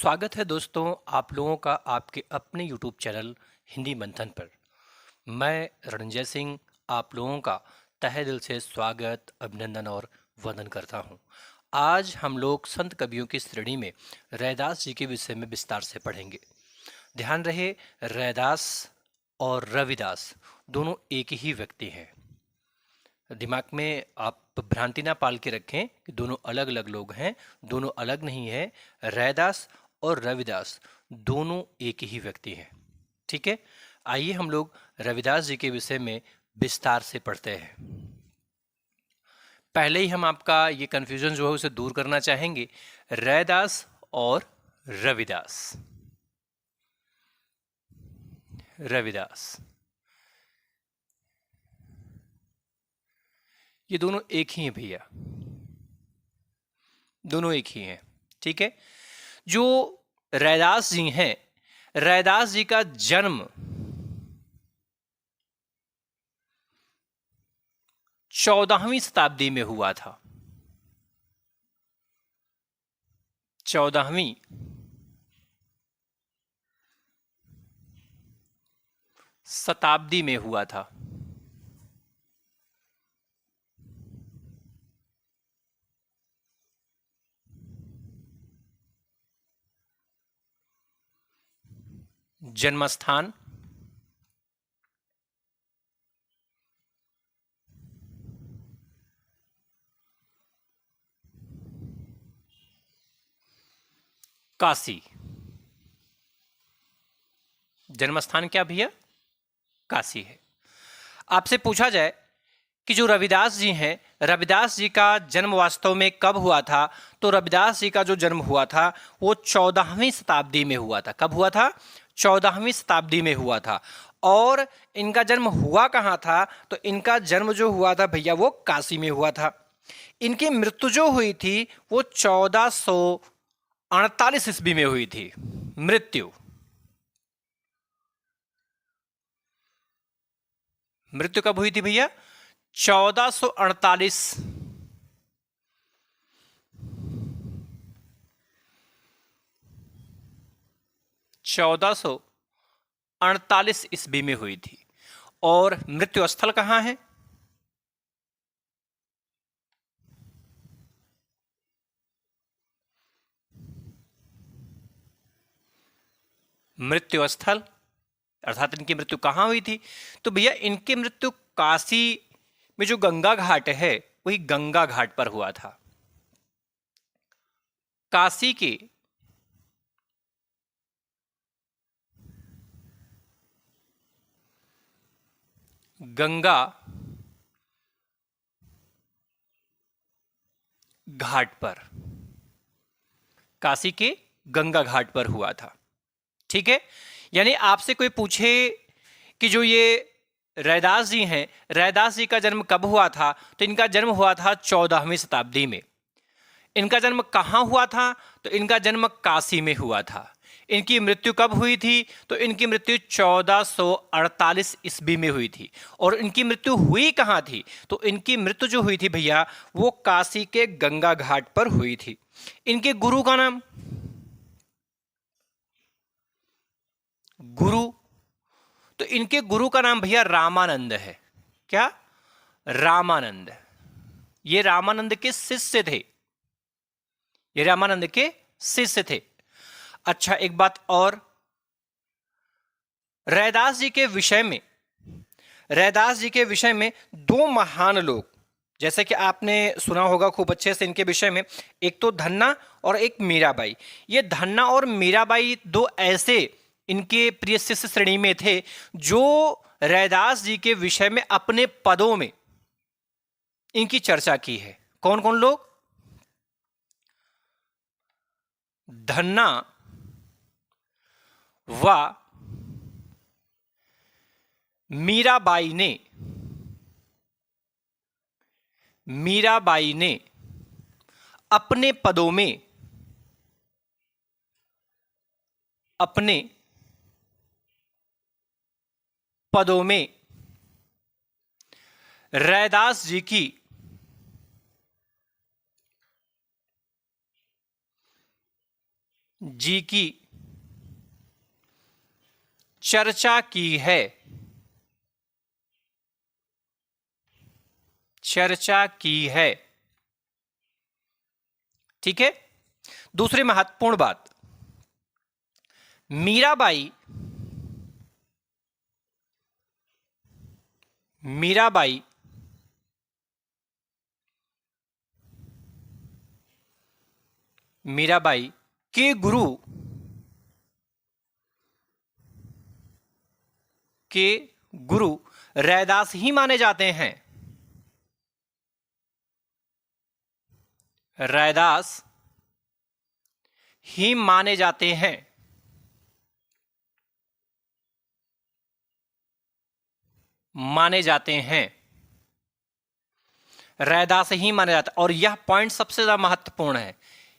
स्वागत है दोस्तों आप लोगों का आपके अपने YouTube चैनल हिंदी मंथन पर। मैं रणजय सिंह आप लोगों का तहे दिल से स्वागत, अभिनंदन और वंदन करता हूं। आज हम लोग संत कवियों की श्रेणी में रैदास जी के विषय में विस्तार से पढ़ेंगे। ध्यान रहे, रैदास और रविदास दोनों एक ही व्यक्ति हैं। दिमाग में आप भ्रांति ना पाल के रखें कि दोनों अलग अलग लोग हैं। दोनों अलग नहीं है। रैदास और रविदास दोनों एक ही व्यक्ति हैं। ठीक है, आइए हम लोग रविदास जी के विषय में विस्तार से पढ़ते हैं। पहले ही हम आपका ये कंफ्यूजन जो है उसे दूर करना चाहेंगे। रैदास और रविदास, रविदास ये दोनों एक ही हैं भैया, दोनों एक ही हैं। ठीक है, जो रैदास जी हैं, रैदास जी का जन्म 14वीं शताब्दी में हुआ था। 14वीं शताब्दी में हुआ था। जन्मस्थान काशी। जन्मस्थान क्या भैया? काशी है। आपसे पूछा जाए कि जो रविदास जी हैं, रविदास जी का जन्म वास्तव में कब हुआ था, तो रविदास जी का जो जन्म हुआ था वो 14वीं शताब्दी में हुआ था। कब हुआ था? 14वीं शताब्दी में हुआ था। और इनका जन्म हुआ कहाँ था? तो इनका जन्म जो हुआ था भैया वो काशी में हुआ था। इनकी मृत्यु जो हुई थी वो 1448 ईस्वी में हुई थी। मृत्यु कब हुई थी भैया? 1448। 1448 ईस्वी में हुई थी। और मृत्यु स्थल कहाँ है? मृत्यु स्थल अर्थात इनकी मृत्यु कहाँ हुई थी? तो भैया इनकी मृत्यु काशी में जो गंगा घाट है वही गंगा घाट पर हुआ था। काशी के गंगा घाट पर, काशी के गंगा घाट पर हुआ था। ठीक है, यानी आपसे कोई पूछे कि जो ये रैदास जी हैं, रैदास जी का जन्म कब हुआ था, तो इनका जन्म हुआ था 14वीं शताब्दी में। इनका जन्म कहाँ हुआ था? तो इनका जन्म काशी में हुआ था। इनकी मृत्यु कब हुई थी? तो इनकी मृत्यु 1448 ईस्वी में हुई थी। और इनकी मृत्यु हुई कहाँ थी? तो इनकी मृत्यु जो हुई थी भैया वो काशी के गंगा घाट पर हुई थी। इनके गुरु का नाम, गुरु, तो इनके गुरु का नाम भैया रामानंद है। क्या? रामानंद। ये रामानंद के शिष्य थे। ये रामानंद के शिष्य थे। अच्छा, एक बात और, रैदास जी के विषय में, रैदास जी के विषय में दो महान लोग, जैसे कि आपने सुना होगा खूब अच्छे से इनके विषय में, एक तो धन्ना और एक मीराबाई। ये धन्ना और मीराबाई दो ऐसे इनके प्रिय शिष्य श्रेणी में थे जो रैदास जी के विषय में अपने पदों में इनकी चर्चा की है। कौन कौन लोग? धन्ना व मीराबाई ने, मीराबाई ने अपने पदों में, अपने पदों में रैदास जी की जी की चर्चा की है, चर्चा की है। ठीक है। दूसरी महत्वपूर्ण बात, मीराबाई, मीराबाई मीराबाई के गुरु, के गुरु रैदास ही माने जाते हैं, रैदास ही माने जाते हैं। माने जाते हैं, रैदास ही माने जाते। और यह पॉइंट सबसे ज्यादा महत्वपूर्ण है।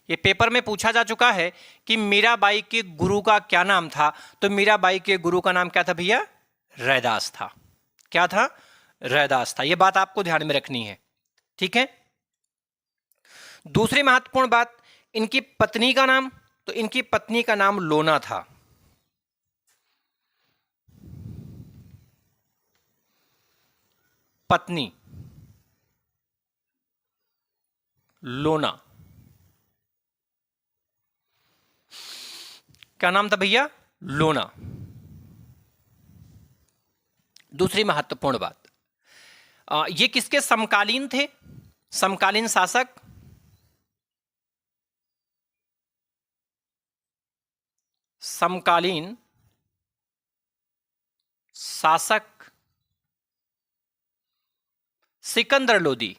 ये पेपर में पूछा जा चुका है कि मीराबाई के गुरु का क्या नाम था। तो मीराबाई के गुरु का नाम क्या था भैया? रैदास था। क्या था? रैदास था। यह बात आपको ध्यान में रखनी है। ठीक है। दूसरी महत्वपूर्ण बात, इनकी पत्नी का नाम, तो इनकी पत्नी का नाम लोना था। पत्नी लोना, क्या नाम था भैया? लोना। दूसरी महत्वपूर्ण बात, ये किसके समकालीन थे? समकालीन शासक, समकालीन शासक सिकंदर लोदी।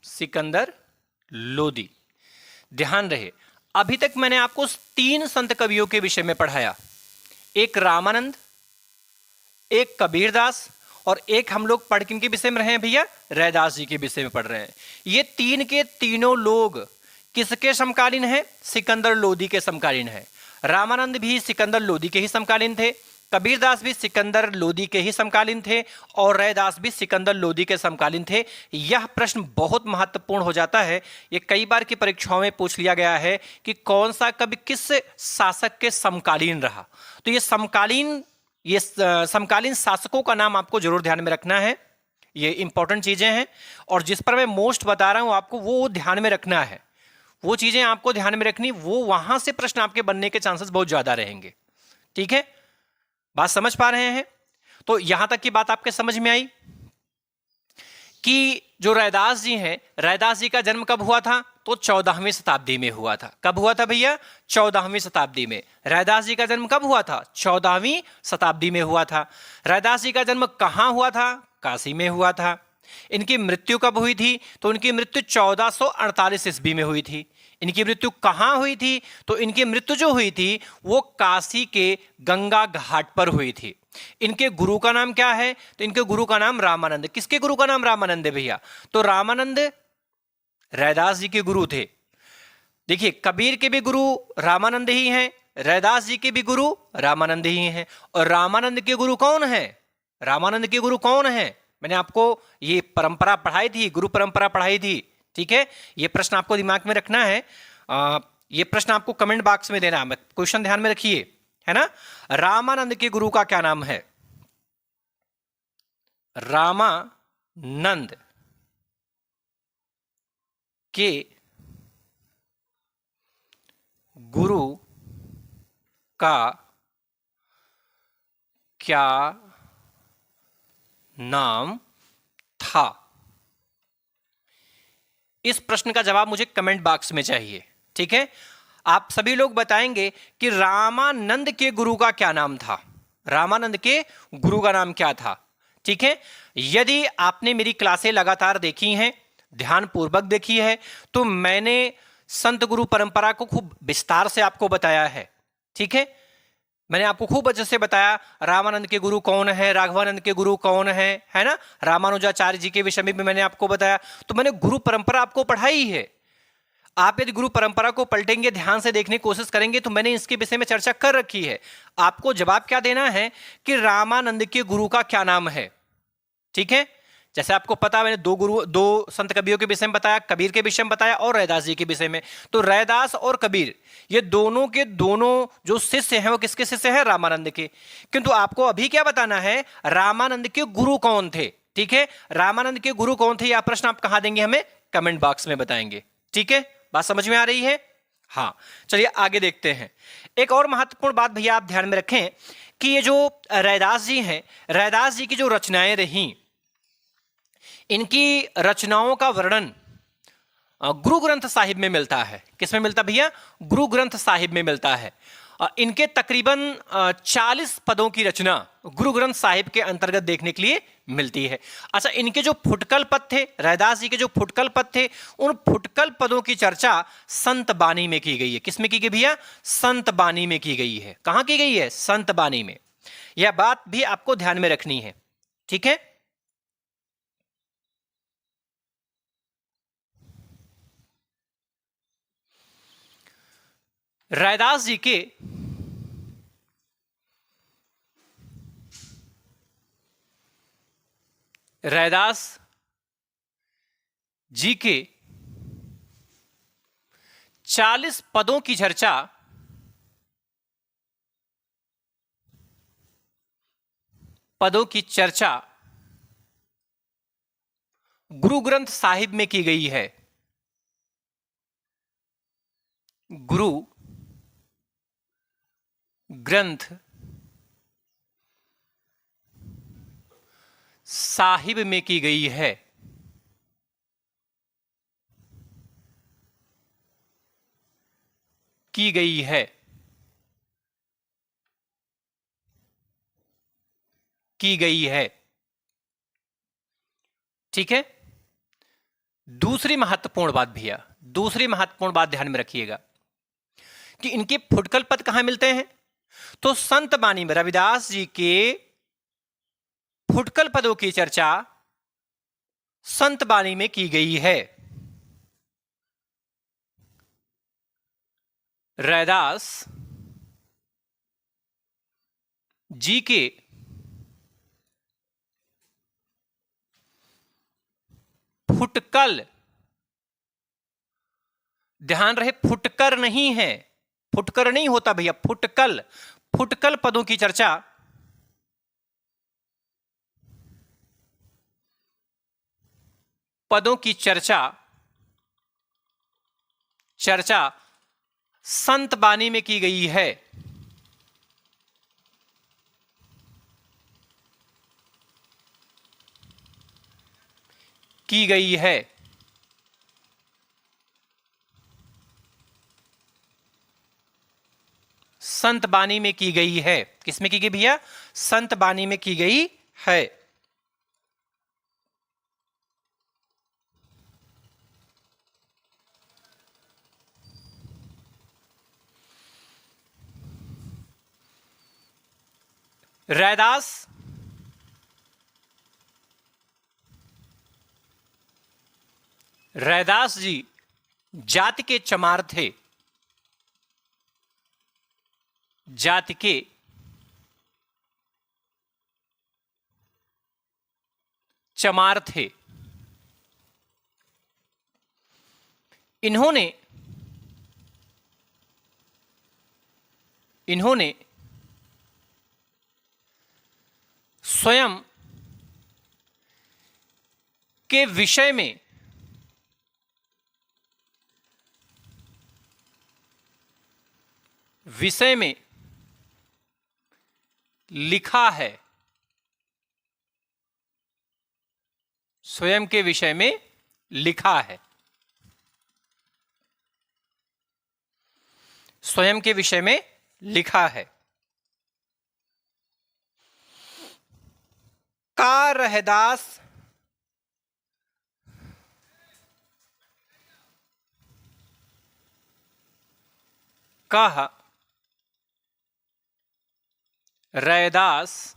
सिकंदर लोदी। ध्यान रहे, अभी तक मैंने आपको 3 संत कवियों के विषय में पढ़ाया। एक रामानंद, एक कबीरदास, और एक हम लोग पढ़ किनके विषय में रहे हैं भैया? रैदास जी के विषय में पढ़ रहे हैं। ये तीन के तीनों लोग किसके समकालीन हैं? सिकंदर लोदी के समकालीन हैं। रामानंद भी सिकंदर लोदी के ही समकालीन थे, कबीरदास भी सिकंदर लोदी के ही समकालीन थे, और रैदास भी सिकंदर लोदी के समकालीन थे। यह प्रश्न बहुत महत्वपूर्ण हो जाता है। ये कई बार की परीक्षाओं में पूछ लिया गया है कि कौन सा कवि किस शासक के समकालीन रहा। तो ये समकालीन शासकों का नाम आपको जरूर ध्यान में रखना है। ये इंपॉर्टेंट चीजें हैं, और जिस पर मैं मोस्ट बता रहा हूं आपको वो ध्यान में रखना है। वो चीजें आपको ध्यान में रखनी, वो वहां से प्रश्न आपके बनने के चांसेस बहुत ज्यादा रहेंगे। ठीक है, बात समझ पा रहे हैं? तो यहां तक की बात आपके समझ में आई कि जो रैदास जी हैं, रैदास जी का जन्म कब हुआ था? तो 14वीं शताब्दी में हुआ था। कब हुआ था भैया? 14वीं शताब्दी में। रैदास जी का जन्म कब हुआ था? 14वीं शताब्दी में हुआ था। रैदास जी का जन्म कहां हुआ था? काशी में हुआ था। इनकी मृत्यु कब हुई थी? तो इनकी मृत्यु 1448 ईस्वी में हुई थी। इनकी मृत्यु कहां हुई थी? तो इनकी मृत्यु जो हुई थी वो काशी के गंगा घाट पर हुई थी। इनके गुरु का नाम क्या है? तो इनके गुरु का नाम रामानंद। किसके गुरु का नाम रामानंद है भैया? तो रामानंद रैदास जी के गुरु थे। देखिए, कबीर के भी गुरु रामानंद ही हैं, रैदास जी के भी गुरु रामानंद ही हैं। और रामानंद के गुरु कौन है? रामानंद के गुरु कौन है? मैंने आपको ये परंपरा पढ़ाई थी, गुरु परंपरा पढ़ाई थी। ठीक है, ये प्रश्न आपको दिमाग में रखना है। ये प्रश्न आपको कमेंट बॉक्स में देना है, क्वेश्चन ध्यान में रखिए, है ना। रामानंद के गुरु का क्या नाम है? रामानंद के गुरु का क्या नाम था? इस प्रश्न का जवाब मुझे कमेंट बॉक्स में चाहिए। ठीक है, आप सभी लोग बताएंगे कि रामानंद के गुरु का क्या नाम था। रामानंद के गुरु का नाम क्या था? ठीक है, यदि आपने मेरी क्लासें लगातार देखी हैं, ध्यानपूर्वक देखी है, तो मैंने संत गुरु परंपरा को खूब विस्तार से आपको बताया है। ठीक है, मैंने आपको खूब अच्छे से बताया रामानंद के गुरु कौन है, राघवानंद के गुरु कौन है ना। रामानुजाचार्य जी के विषय में भी मैंने आपको बताया। तो मैंने गुरु परंपरा आपको पढ़ाई है। आप यदि गुरु परंपरा को पलटेंगे, ध्यान से देखने की कोशिश करेंगे, तो मैंने इसके विषय में चर्चा कर रखी है। आपको जवाब क्या देना है कि रामानंद के गुरु का क्या नाम है। ठीक है, जैसे आपको पता, मैंने दो संत कवियों के विषय में बताया, कबीर के विषय में बताया और रैदास जी के विषय में। तो रैदास और कबीर ये दोनों के दोनों जो शिष्य हैं वो किसके शिष्य हैं? रामानंद के। किंतु आपको अभी क्या बताना है, रामानंद के गुरु कौन थे। ठीक है, रामानंद के गुरु कौन थे, यह प्रश्न आप कहां देंगे, हमें कमेंट बॉक्स में बताएंगे। ठीक है, बात समझ में आ रही है? हाँ, चलिए आगे देखते हैं। एक और महत्वपूर्ण बात भैया आप ध्यान में रखें कि ये जो रैदास जी हैं, रैदास जी की जो रचनाएं रहीं, इनकी रचनाओं का वर्णन गुरु ग्रंथ साहिब में मिलता है। किसमें मिलता भैया? गुरु ग्रंथ साहिब में मिलता है। इनके तकरीबन 40 पदों की रचना गुरु ग्रंथ साहिब के अंतर्गत देखने के लिए मिलती है। अच्छा, इनके जो फुटकल पद थे, रैदास जी के जो फुटकल पद थे, उन फुटकल पदों की चर्चा संत बानी में की गई है। किसमें की गई भैया? संत बानी में की गई है। कहां की गई है? संत बानी में। यह बात भी आपको ध्यान में रखनी है। ठीक है, रैदास जी के रैदास जी के 40 पदों की चर्चा गुरु ग्रंथ साहिब में की गई है। गुरु ग्रंथ साहिब में की गई है। की गई है। की गई है। ठीक है, दूसरी महत्वपूर्ण बात भैया, दूसरी महत्वपूर्ण बात ध्यान में रखिएगा कि इनके फुटकल पद कहां मिलते हैं। तो संत बानी में रविदास जी के फुटकल पदों की चर्चा संत बानी में की गई है। रैदास जी के फुटकल, ध्यान रहे फुटकर नहीं है, फुटकर नहीं होता भैया, फुटकल, फुटकल पदों की चर्चा चर्चा संत बानी में की गई है। की गई है। संत बानी में की गई है। किसमें की गई भैया? संत बानी में की गई है। रैदास जी जाति के चमार थे। जाति के चमार थे। इन्होंने स्वयं के विषय में लिखा है। स्वयं के विषय में लिखा है। स्वयं के विषय में लिखा है। का रैदास कहा रैदास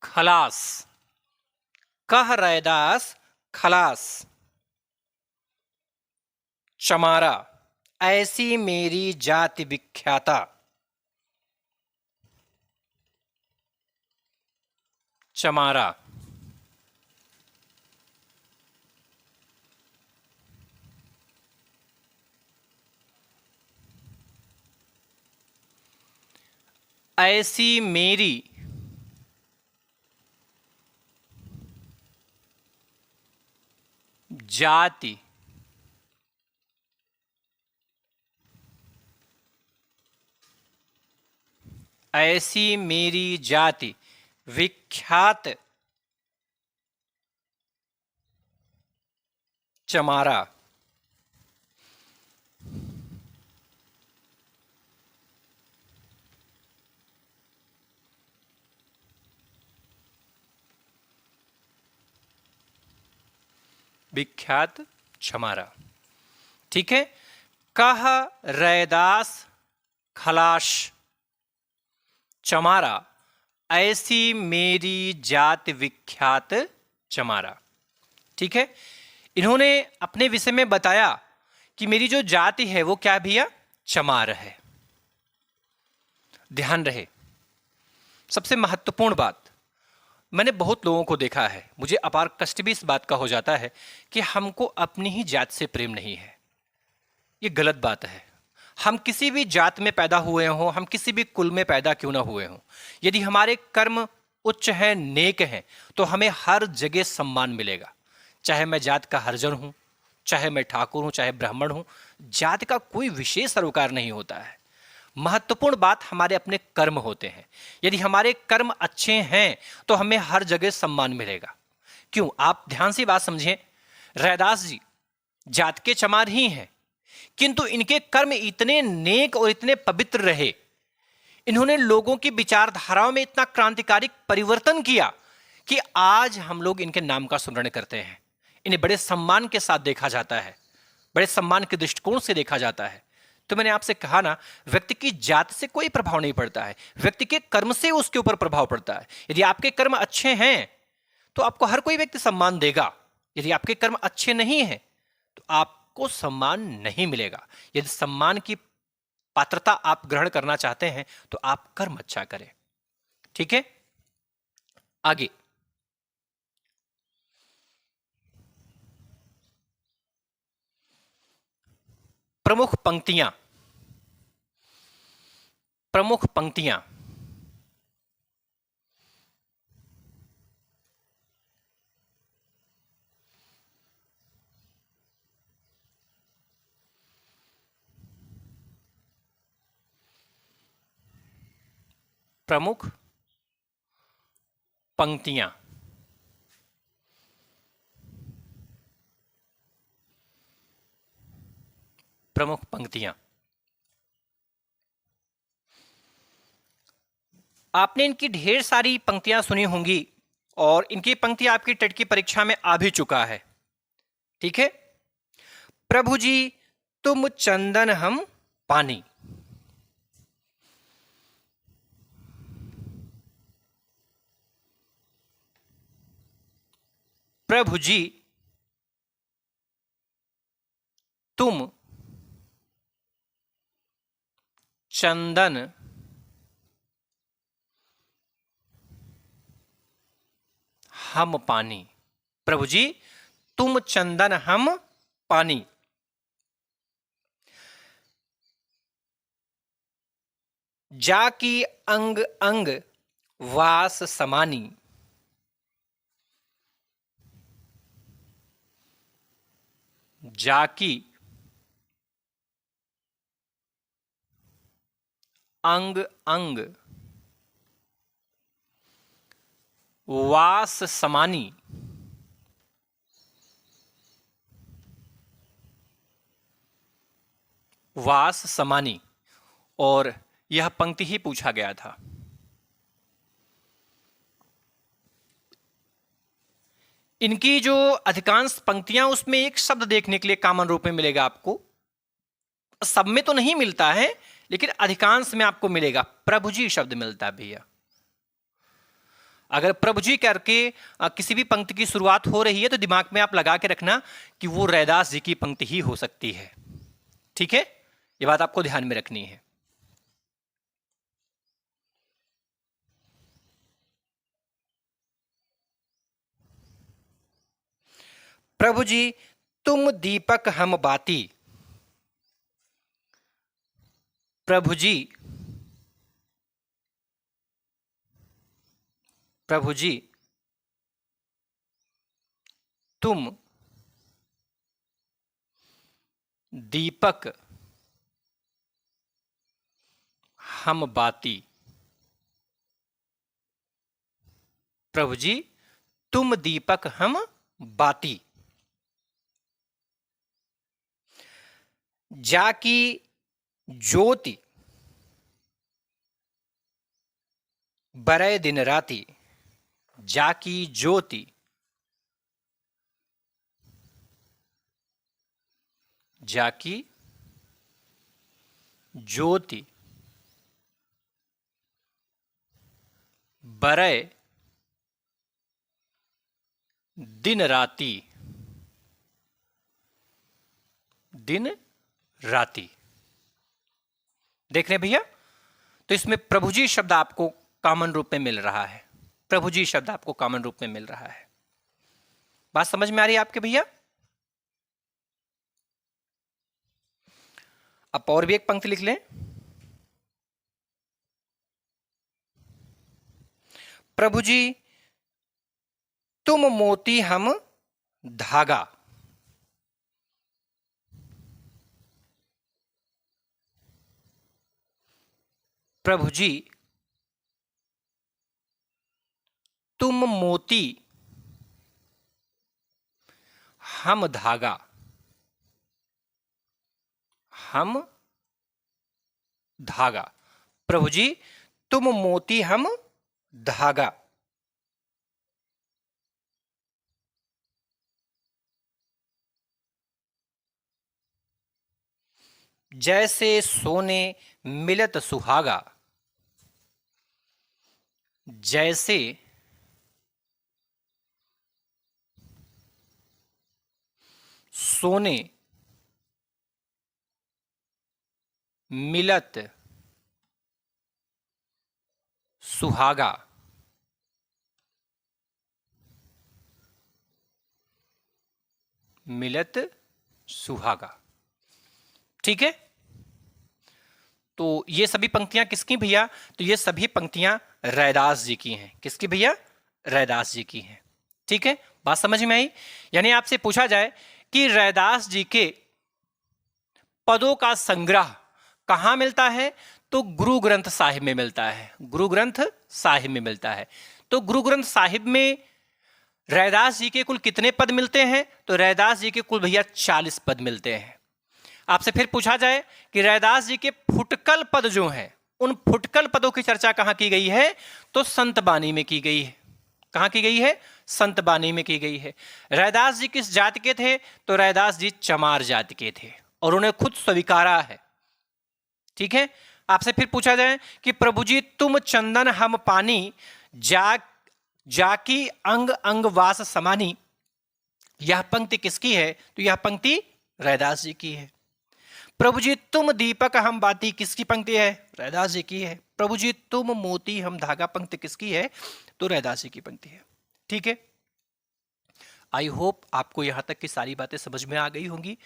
खलास। कह रैदास खलास चमारा, ऐसी मेरी जाति विख्याता। चमारा। ऐसी मेरी जाति ऐसी मेरी जाति विख्यात चमारा। विख्यात चमारा। ठीक है। कह रैदास खलाश चमारा, ऐसी मेरी जात विख्यात चमारा। ठीक है। इन्होंने अपने विषय में बताया कि मेरी जो जाति है वो क्या भैया, चमार है। ध्यान रहे, सबसे महत्वपूर्ण बात, मैंने बहुत लोगों को देखा है, मुझे अपार कष्ट भी इस बात का हो जाता है कि हमको अपनी ही जात से प्रेम नहीं है। ये गलत बात है। हम किसी भी जात में पैदा हुए हों, हम किसी भी कुल में पैदा क्यों ना हुए हों, यदि हमारे कर्म उच्च हैं, नेक हैं, तो हमें हर जगह सम्मान मिलेगा। चाहे मैं जात का हरिजन हूं, चाहे मैं ठाकुर हूं, चाहे ब्राह्मण हूं, जात का कोई विशेष सरोकार नहीं होता है। महत्वपूर्ण बात हमारे अपने कर्म होते हैं। यदि हमारे कर्म अच्छे हैं तो हमें हर जगह सम्मान मिलेगा। क्यों? आप ध्यान से बात समझें। रैदास जी जात के चमार ही हैं, किंतु इनके कर्म इतने नेक और इतने पवित्र रहे, इन्होंने लोगों की विचारधाराओं में इतना क्रांतिकारी परिवर्तन किया कि आज हम लोग इनके नाम का स्मरण करते हैं। इन्हें बड़े सम्मान के साथ देखा जाता है, बड़े सम्मान के दृष्टिकोण से देखा जाता है। तो मैंने आपसे कहा ना, व्यक्ति की जात से कोई प्रभाव नहीं पड़ता है, व्यक्ति के कर्म से उसके ऊपर प्रभाव पड़ता है। यदि आपके कर्म अच्छे हैं तो आपको हर कोई व्यक्ति सम्मान देगा। यदि आपके कर्म अच्छे नहीं हैं तो आपको सम्मान नहीं मिलेगा। यदि सम्मान की पात्रता आप ग्रहण करना चाहते हैं तो आप कर्म अच्छा करें। ठीक है, आगे। प्रमुख पंक्तियां, प्रमुख पंक्तियां। प्रमुख पंक्तियां। प्रमुख पंक्तियां। आपने इनकी ढेर सारी पंक्तियां सुनी होंगी और इनकी पंक्तियां आपकी टेट की परीक्षा में आ भी चुका है। ठीक है। प्रभु जी तुम चंदन हम पानी। प्रभु जी तुम चंदन हम पानी। प्रभु जी तुम चंदन हम पानी। जाकी अंग अंग वास समानी। जाकी अंग अंग वास समानी। वास समानी। और यह पंक्ति ही पूछा गया था। इनकी जो अधिकांश पंक्तियां, उसमें एक शब्द देखने के लिए कॉमन रूप में मिलेगा आपको। सब में तो नहीं मिलता है लेकिन अधिकांश में आपको मिलेगा। प्रभु जी शब्द मिलता है भैया। अगर प्रभु जी करके किसी भी पंक्ति की शुरुआत हो रही है तो दिमाग में आप लगा के रखना कि वो रैदास जी की पंक्ति ही हो सकती है। ठीक है, ये बात आपको ध्यान में रखनी है। प्रभु जी तुम दीपक हम बाती। प्रभु जी, प्रभु जी तुम दीपक हम बाती। प्रभु जी तुम दीपक हम बाती। जाकी ज्योति बरय दिन राती। जाकी ज्योति, जाकी ज्योति बरय दिन राती। दिन राती। देख रहे हैं भैया, तो इसमें प्रभु जी शब्द आपको कॉमन रूप में मिल रहा है। प्रभु जी शब्द आपको कॉमन रूप में मिल रहा है। बात समझ में आ रही है आपके भैया? अब और भी एक पंक्ति लिख लें। प्रभु जी तुम मोती हम धागा। प्रभु जी तुम मोती हम धागा। हम धागा। प्रभु जी तुम मोती हम धागा। जैसे सोने मिलत सुहागा। जैसे सोने मिलत सुहागा। मिलत सुहागा। ठीक है, तो ये सभी पंक्तियां किसकी भैया? तो ये सभी पंक्तियां रैदास जी की हैं। किसकी भैया? रैदास जी की हैं। ठीक है, बात समझ में आई? यानी आपसे पूछा जाए कि रैदास जी के पदों का संग्रह कहां मिलता है, तो गुरु ग्रंथ साहिब में मिलता है। गुरु ग्रंथ साहिब में मिलता है। तो गुरु ग्रंथ साहिब में रैदास जी के कुल कितने पद मिलते हैं? तो रैदास जी के कुल भैया 40 पद मिलते हैं। आपसे फिर पूछा जाए कि रैदास जी के फुटकल पद जो हैं, उन फुटकल पदों की चर्चा कहां की गई है? तो संत बानी में की गई है। कहां की गई है? संत बानी में की गई है। रैदास जी किस जाति के थे? तो रैदास जी चमार जाति के थे और उन्हें खुद स्वीकारा है। ठीक है, आपसे फिर पूछा जाए कि प्रभु जी तुम चंदन हम पानी, जाकी अंग अंग वास समानी। यह पंक्ति किसकी है? तो यह पंक्ति रैदास जी की है। प्रभु जी तुम दीपक हम बाती किसकी पंक्ति है? रैदास जी की है। प्रभु जी तुम मोती हम धागा पंक्ति किसकी है? तो रैदास जी की पंक्ति है। ठीक है, आई होप आपको यहां तक की सारी बातें समझ में आ गई होंगी।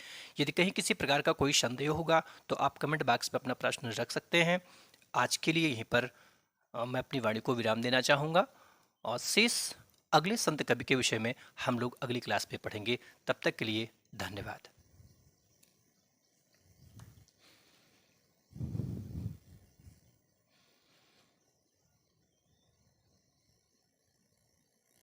यदि कहीं किसी प्रकार का कोई संदेह होगा तो आप कमेंट बॉक्स में अपना प्रश्न रख सकते हैं। आज के लिए यहीं पर मैं अपनी वाणी को विराम देना चाहूँगा और शेष अगले संत कवि के विषय में हम लोग अगली क्लास में पढ़ेंगे। तब तक के लिए धन्यवाद।